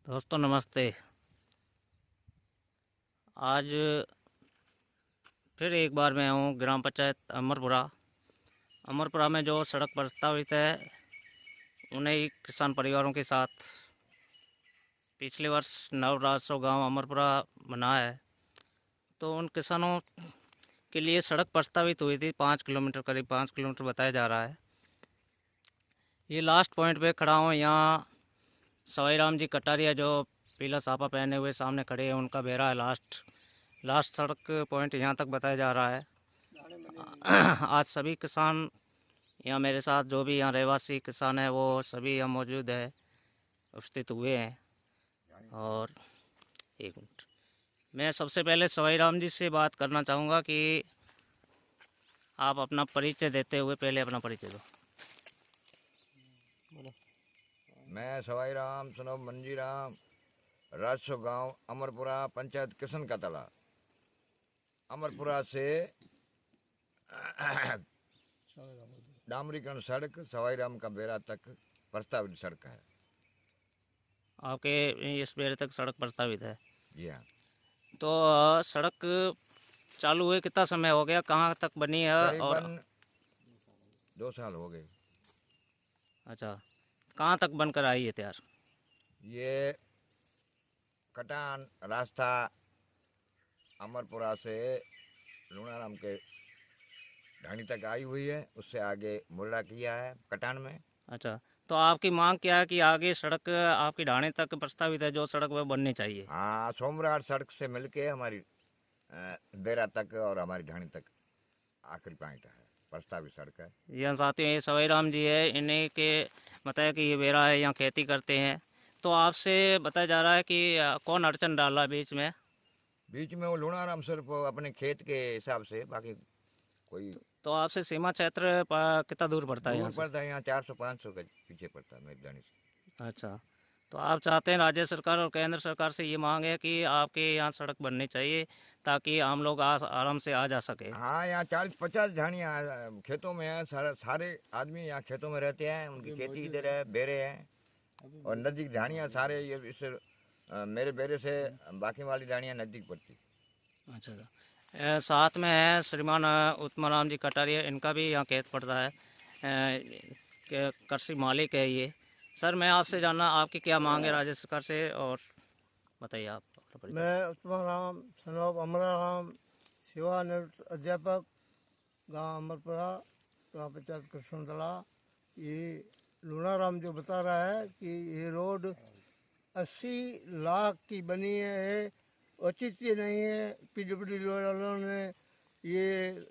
दोस्तों नमस्ते। आज फिर एक बार मैं हूँ ग्राम पंचायत अमरपुरा में जो सड़क प्रस्तावित है उन्हें ही किसान परिवारों के साथ पिछले वर्ष नवराजस्व गांव अमरपुरा बना है। तो उन किसानों के लिए सड़क प्रस्तावित हुई थी 5 किलोमीटर, करीब 5 किलोमीटर बताया जा रहा है। ये लास्ट पॉइंट पे खड़ा हूँ। यहाँ सवाई राम जी कटारिया जो पीला साफा पहने हुए सामने खड़े हैं, उनका बेरा है। लास्ट सड़क पॉइंट यहाँ तक बताया जा रहा है। आज सभी किसान यहाँ मेरे साथ, जो भी यहाँ रहवासी किसान है, वो सभी यहाँ मौजूद है, उपस्थित हुए हैं। और एक मिनट, मैं सबसे पहले सवाई राम जी से बात करना चाहूँगा कि आप अपना परिचय देते हुए पहले अपना परिचय दो। मैं सवाई राम सनोब मंजीराम, राजस्व गांव अमरपुरा, पंचायत किशन का तला। अमरपुरा से डामरीकरण सड़क सवाई राम का बेरा तक प्रस्तावित सड़क है। आपके इस बेरे तक सड़क प्रस्तावित है जी हाँ। तो सड़क चालू हुए कितना समय हो गया, कहाँ तक बनी है? और करीबन 2 साल हो गए। अच्छा, कहाँ तक बनकर आई है तैयार? ये कटान रास्ता अमरपुरा से लूणाराम के ढाणी तक आई हुई है, उससे आगे मुर्रा किया है कटान में। अच्छा, तो आपकी मांग क्या है कि आगे सड़क आपकी ढाणी तक प्रस्तावित है, जो सड़क वह बननी चाहिए? हाँ, सोमराट सड़क से मिलके हमारी बेरा तक और हमारी ढाणी तक आखिरी पॉइंट है, प्रस्तावित सड़क है। यहाँ साथियों, ये सवाई राम जी है, इन्हीं के बताया कि ये बेरा है, यहाँ खेती करते हैं। तो आपसे बताया जा रहा है कि कौन अड़चन डाला बीच में वो लूणाराम सिर्फ अपने खेत के हिसाब से, बाकी कोई। तो आपसे सीमा क्षेत्र कितना दूर पड़ता है यहाँ से? पड़ता है, यहाँ 400-500 के पीछे पड़ता है मेरी ढाणी से। अच्छा, तो आप चाहते हैं, राज्य सरकार और केंद्र सरकार से ये मांग है कि आपके यहाँ सड़क बननी चाहिए ताकि आम लोग आराम से आ जा सके। हाँ, यहाँ 40-50 ढाणियाँ खेतों में हैं। सारे आदमी यहाँ खेतों में रहते हैं, उनकी खेती इधर है, बेरे हैं और नज़दीक ढाणियाँ सारे। ये इससे मेरे बेरे से बाकी वाली ढाणियाँ नज़दीक पड़ती। अच्छा, साथ में है श्रीमान उत्तमाराम जी कटारिया, इनका भी यहाँ खेत पड़ता है, कृषि मालिक है ये। सर, मैं आपसे जानना आपकी क्या मांग है राज्य सरकार से, और बताइए आप अपना परिचय। मैं उत्तमाराम सनोब अमराराम, सेवानिवृत्त अध्यापक, गांव अमरपुरा, ग्राम पंचायत कृष्णतला। ये लूणाराम जो बता रहा है कि ये रोड 80 लाख की बनी है, औचित्य नहीं है। पीडब्ल्यूडी वालों ने ये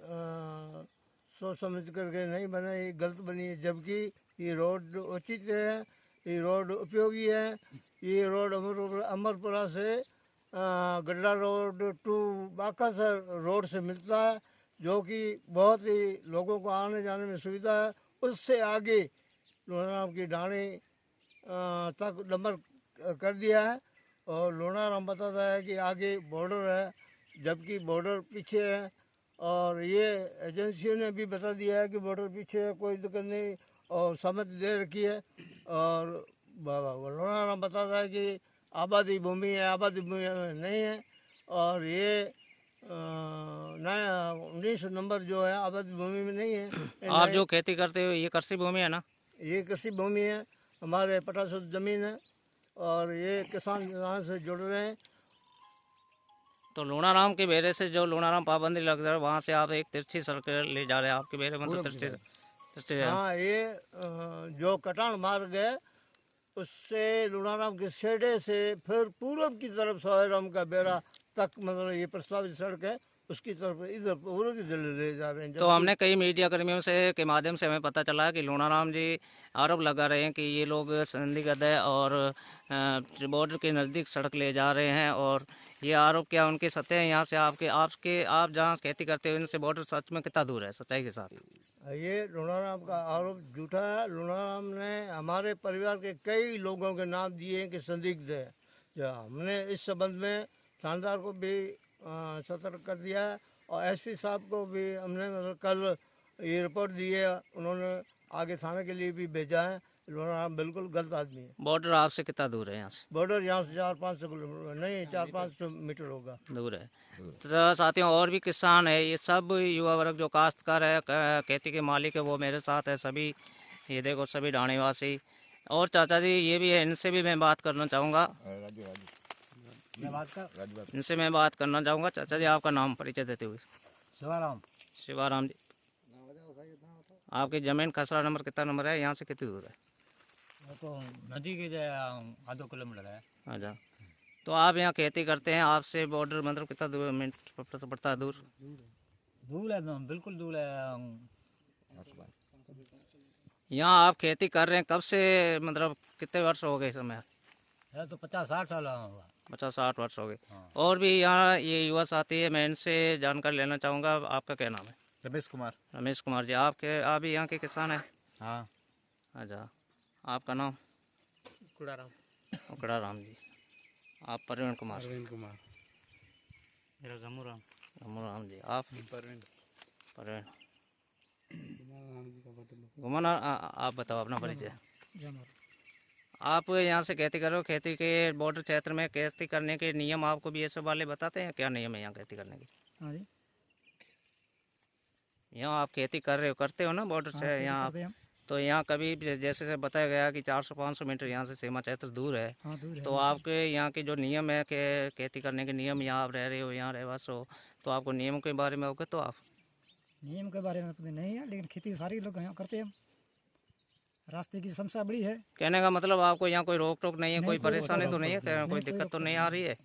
सोच समझ करके नहीं बनाई, ये गलत बनी है। जबकि ये रोड औचित्य है, ये रोड उपयोगी है। ये रोड अमरपुरा से गड्ढा रोड टू बाकासर रोड से मिलता है, जो कि बहुत ही लोगों को आने जाने में सुविधा है। उससे आगे लूणाराम की ढाणी तक नंबर कर दिया है। और लूणाराम बताता है कि आगे बॉर्डर है, जबकि बॉर्डर पीछे है। और ये एजेंसियों ने भी बता दिया है कि बॉर्डर पीछे है, कोई दिक्कत नहीं, और सहमति दे रखी है। और लूणाराम बताता है कि आबादी भूमि है, आबादी भूमि नहीं है। और ये 19 नंबर जो है आबादी भूमि में नहीं है। आप जो खेती करते हो ये कृषि भूमि है ना? ये कृषि भूमि है, हमारे 50 ज़मीन है और ये किसान से जुड़ रहे हैं। तो लूणाराम के बेरे से जो लूणाराम पाबंदी लग रहा है, वहाँ से आप एक तिरछी सड़क ले जा रहे हैं आपके बेरे में, तो तिरछी। हाँ, ये जो कटान मार्ग है उससे लूणाराम के सेडे से फिर पूरब की तरफ सवाईराम का बेरा तक, मतलब ये प्रस्तावित सड़क है, उसकी तरफ इधर पूर्व की तरफ ले जा रहे हैं। तो हमने कई मीडिया कर्मियों से के माध्यम से हमें पता चला कि लूणाराम जी आरोप लगा रहे हैं कि ये लोग संदिग्ध है और बॉर्डर के नज़दीक सड़क ले जा रहे हैं। और ये आरोप क्या उनके सत्य हैं? यहाँ से आप जहाँ खेती करते हो इनसे बॉर्डर सच में कितना दूर है सच्चाई के साथ? ये लूणाराम का आरोप झूठा है। लूणाराम ने हमारे परिवार के कई लोगों के नाम दिए हैं कि संदिग्ध है। जो हमने इस संबंध में थानेदार को भी सतर्क कर दिया है और एसपी साहब को भी हमने मतलब कल ये रिपोर्ट दी है, उन्होंने आगे थाने के लिए भी भेजा है लोनाराम बिल्कुल गलत आदमी है। बॉर्डर आपसे कितना दूर है यहाँ से? बॉर्डर यहाँ से 400-500 किलोमीटर नहीं, 400-500 मीटर होगा। दूर है। तो साथियों और भी किसान है, ये सब युवा वर्ग जो काश्तकार है, खेती के मालिक है, वो मेरे साथ है सभी। ये देखो सभी ढाणीवासी। और चाचा जी ये भी है, इनसे भी मैं बात करना चाहूँगा। राजू इनसे मैं बात करना चाहूँगा। चाचा जी आपका नाम परिचय देते हुए। शिवाराम। शिवाराम जी, आपकी ज़मीन खसरा नंबर कितना नंबर है, यहाँ से कितनी दूर है? तो नदी के जो आधो किलोमीटर है। अच्छा, तो आप यहाँ खेती करते हैं, आपसे बॉर्डर मतलब कितना दूर मिनट पड़ता है दूर? दूर है, बिल्कुल दूर है। यहाँ आप खेती कर रहे हैं कब से, मतलब कितने वर्ष हो गए समय? है तो 50-60 साल होगा। 50-60 वर्ष हो गए। हाँ। और भी यहाँ ये युवा साथी है, मैं इनसे जानकारी लेना चाहूँगा। आपका क्या नाम है? रमेश कुमार। रमेश कुमार जी, आप भी यहाँ के किसान हैं? हाँ। अच्छा, आपका नाम? कुड़ाराम। उकड़ा राम जी। आप प्रवीण कुमार? अरविंद कुमार। मेरा गमू राम। गमू राम जी। आप? प्रवीण। प्रवीण घुमान। आप बताओ अपना परिचय। आप यहाँ से खेती करो, खेती के बॉर्डर क्षेत्र में खेती करने के नियम आपको भी ये सब वाले बताते हैं? क्या नियम है यहाँ खेती करने के? हाँ जी। यहाँ आप खेती कर रहे हो, करते हो ना बॉर्डर से यहाँ आप? तो यहाँ कभी जैसे बताया गया कि 400-500 मीटर यहाँ से सीमा क्षेत्र दूर है। हाँ दूर है। तो आपके यहाँ के जो नियम है कि खेती करने के नियम, यहाँ आप रह रहे हो, यहाँ रहवास हो, तो आपको नियमों के बारे में अवगत हो आप? नियम के बारे में पता नहीं है, लेकिन खेती सारी लोग यहाँ करते हैं। रास्ते की समस्या बड़ी है। कहने का मतलब आपको यहाँ कोई रोक टोक नहीं है, कोई परेशानी तो नहीं है, कोई कोई दिक्कत तो नहीं आ रही है?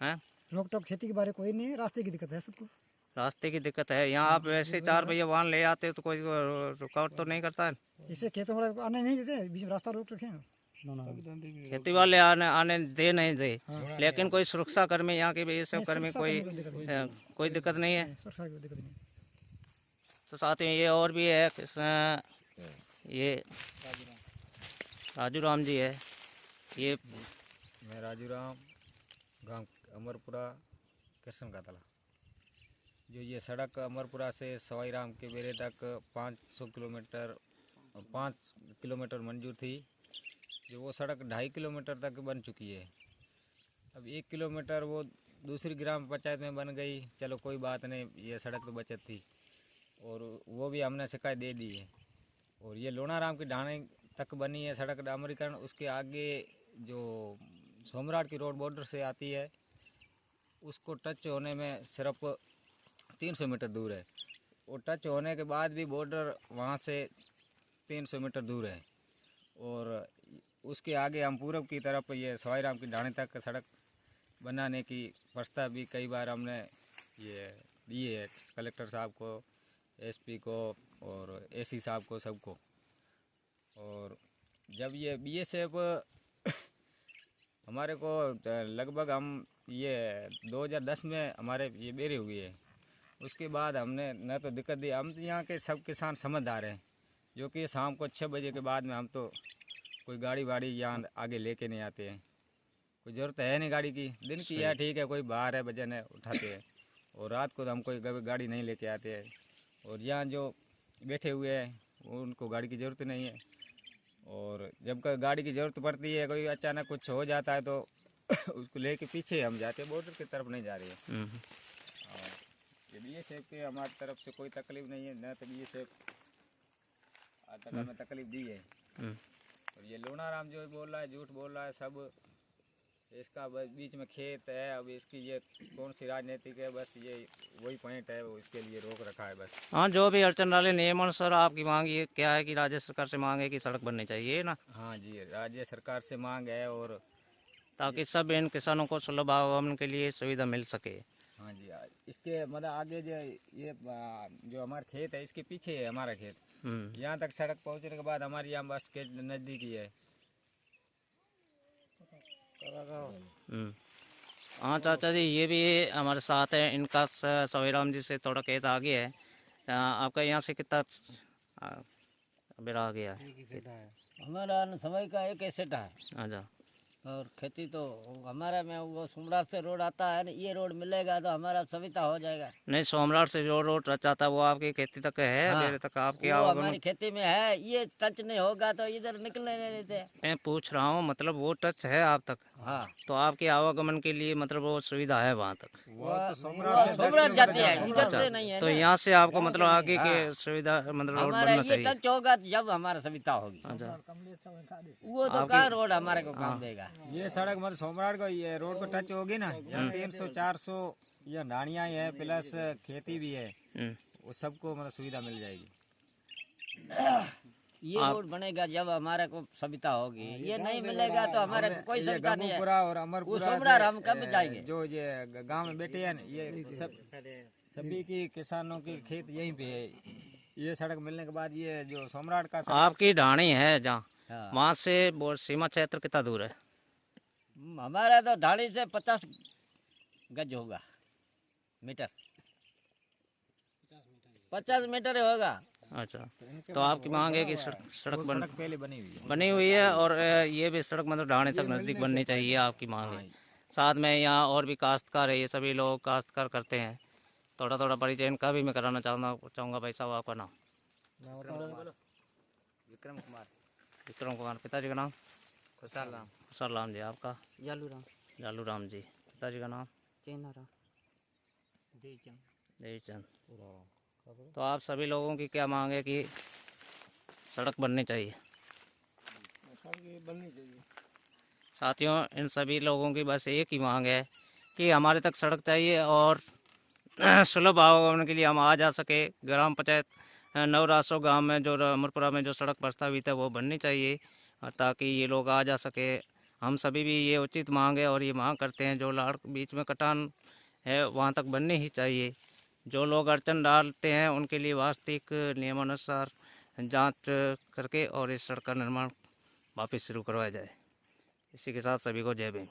हैं? रोक टोक खेती के बारे कोई नहीं है, रास्ते की दिक्कत है सबको। रास्ते की दिक्कत है। यहाँ आप वैसे 4 पहिया वाहन ले आते हो तो कोई रुकावट तो नहीं करता है? इसे खेतों में आने नहीं देते, बीच में रास्ता रोक रखे हैं। खेती वाले आने दे नहीं दे, लेकिन कोई सुरक्षा कर्मी यहाँ के भी सब कर्मी कोई दिक्कत नहीं है। सुरक्षा की दिक्कत नहीं। तो साथ ही ये और भी है, ये राजू राम जी है। ये मैं राजू राम, गांव अमरपुरा, कृष्ण का तला। जो ये सड़क अमरपुरा से सवाई राम के बेरे तक 500 किलोमीटर 5 किलोमीटर मंजूर थी, जो वो सड़क 2.5 किलोमीटर तक बन चुकी है। अब 1 किलोमीटर वो दूसरी ग्राम पंचायत में बन गई, चलो कोई बात नहीं, ये सड़क तो बचत थी, और वो भी हमने शिकायत दे दी है। और ये लोनाराम की ढाणी तक बनी है सड़क डामरीकरण, उसके आगे जो सोमराट की रोड बॉर्डर से आती है, उसको टच होने में सिर्फ 300 मीटर दूर है। और टच होने के बाद भी बॉर्डर वहाँ से 300 मीटर दूर है। और उसके आगे हम पूरब की तरफ ये सवाई राम की ढाणी तक सड़क बनाने की प्रस्ताव भी कई बार हमने ये दिए है कलेक्टर साहब को, एसपी को और एसी साहब को, सबको। और जब ये बीएसएफ हमारे को लगभग हम ये 2010 में हमारे ये बेरी हुई है, उसके बाद हमने न तो दिक्कत दी। हम यहाँ के सब किसान समझदार हैं, जो कि शाम को 6 बजे के बाद में हम तो कोई गाड़ी वाड़ी यहाँ आगे लेके नहीं आते हैं, कोई ज़रूरत है नहीं गाड़ी की। दिन की है ठीक है, कोई बाहर है वजन है उठाते हैं, और रात को तो हम कोई गाड़ी नहीं लेके आते हैं। और यहाँ जो बैठे हुए हैं उनको गाड़ी की ज़रूरत नहीं है, और जब कोई गाड़ी की ज़रूरत पड़ती है, कोई अचानक कुछ हो जाता है तो उसको लेके पीछे हम जाते हैं, बॉर्डर की तरफ नहीं जा रही है। और ये बीएसएफ के हमारी तरफ से कोई तकलीफ नहीं है, न तो बीएसएफ आज तक हमें तकलीफ दी है। और ये लोनाराम जो बोल रहा है, झूठ बोल रहा है सब। इसका बस बीच में खेत है, अब इसकी ये कौन सी राजनीतिक है, बस ये वही पॉइंट है, वो इसके लिए रोक रखा है बस। हाँ, जो भी अड़चन डाले नियमानुसार आपकी मांग ये क्या है कि राज्य सरकार से मांग है कि सड़क बननी चाहिए ना? हाँ जी, राज्य सरकार से मांग है, और ताकि सब इन किसानों को सुलभ आवागमन के लिए सुविधा मिल सके। हाँ जी, इसके मतलब आगे जो ये जो हमारा खेत है, इसके पीछे है हमारा खेत। यहाँ तक सड़क पहुँचने के बाद हमारी यहाँ बस के नज़दीक ही है। हाँ चाचा जी, ये भी हमारे साथ है, इनका सवाईराम जी से थोड़ा खेत आगे है। आपका यहाँ से कितना बेरा आ गया है? हमारा समय का एक सेट है। अच्छा, और खेती तो हमारा में वो सोमनाथ से रोड आता है ना, ये रोड मिलेगा तो हमारा सुविधा हो जाएगा। नहीं, सोमनाथ से जो रोड चाहता है वो आपकी खेती तक है, हाँ, डेरे तक आपकी वो आवागमन। हमारी खेती में है, ये टच नहीं होगा तो इधर निकलने नहीं देते। मैं पूछ रहा हूँ, मतलब वो टच है आप तक, हाँ, तो आपके आवागमन के लिए मतलब वो सुविधा है वहाँ तक। वो सोमनाथ जाती है, इधर से नहीं है तो ना। यहाँ से आपको मतलब आगे के सुविधा मतलब रोड हमारा बनना ये चाहिए। टच होगा जब हमारा सुविधा होगी। अच्छा, वो तो कहाँ रोड हमारे को काम देगा। ये सड़क मतलब सोमनाथ को ये रोड को टच होगी ना, 300-400 ये नानियाँ है प्लस खेती भी है, वो सबको मतलब सुविधा मिल जाएगी। ये रोड बनेगा जब हमारे को सुविधा होगी, ये नहीं मिलेगा तो हमारे को कोई ये सुविधा नहीं है। गंगूपुरा और वो अमरपुरा सोमनाथ से, हम कब जाएंगे? जो ये गांव में बैठे हैं ना, ये सभी की किसानों की खेत यहीं पे है। ये सड़क मिलने के बाद ये जो सोमनाथ का आपकी ढाणी है जहाँ, हाँ। वहाँ से वो सीमा क्षेत्र कितना दूर है? हमारा तो ढाणी से 50 गज होगा, मीटर 50 मीटर होगा। अच्छा, तो आपकी मांग है कि सड़क पहले बनी हुई है और ये भी सड़क मतलब ढाणे तक नज़दीक बननी चाहिए, आपकी मांग है। साथ में यहाँ और भी काश्तकार है, ये सभी लोग काश्तकार करते हैं। थोड़ा थोड़ा परिचय इनका भी मैं कराना चाहूँगा। भाई साहब, आपका नाम? विक्रम कुमार। विक्रम कुमार। पिताजी का नाम? खुशहाल राम। खुशहाल राम जी। आपका? जालू जालू राम जी। पिताजी का नाम? राम। देवीचंद। तो आप सभी लोगों की क्या मांग है कि सड़क बननी चाहिए? बननी चाहिए। साथियों, इन सभी लोगों की बस एक ही मांग है कि हमारे तक सड़क चाहिए और सुलभ आवागमन के लिए हम आ जा सके। ग्राम पंचायत नवरासो गांव में जो अमरपुरा में जो सड़क प्रस्तावित है वो बननी चाहिए, ताकि ये लोग आ जा सके। हम सभी भी ये उचित मांग है और ये मांग करते हैं, जो लाड़ बीच में कटान है वहाँ तक बननी ही चाहिए। जो लोग अड़चन डालते हैं उनके लिए वास्तविक नियमानुसार जांच करके और इस सड़क का निर्माण वापस शुरू करवाया जाए। इसी के साथ सभी को जय भीम।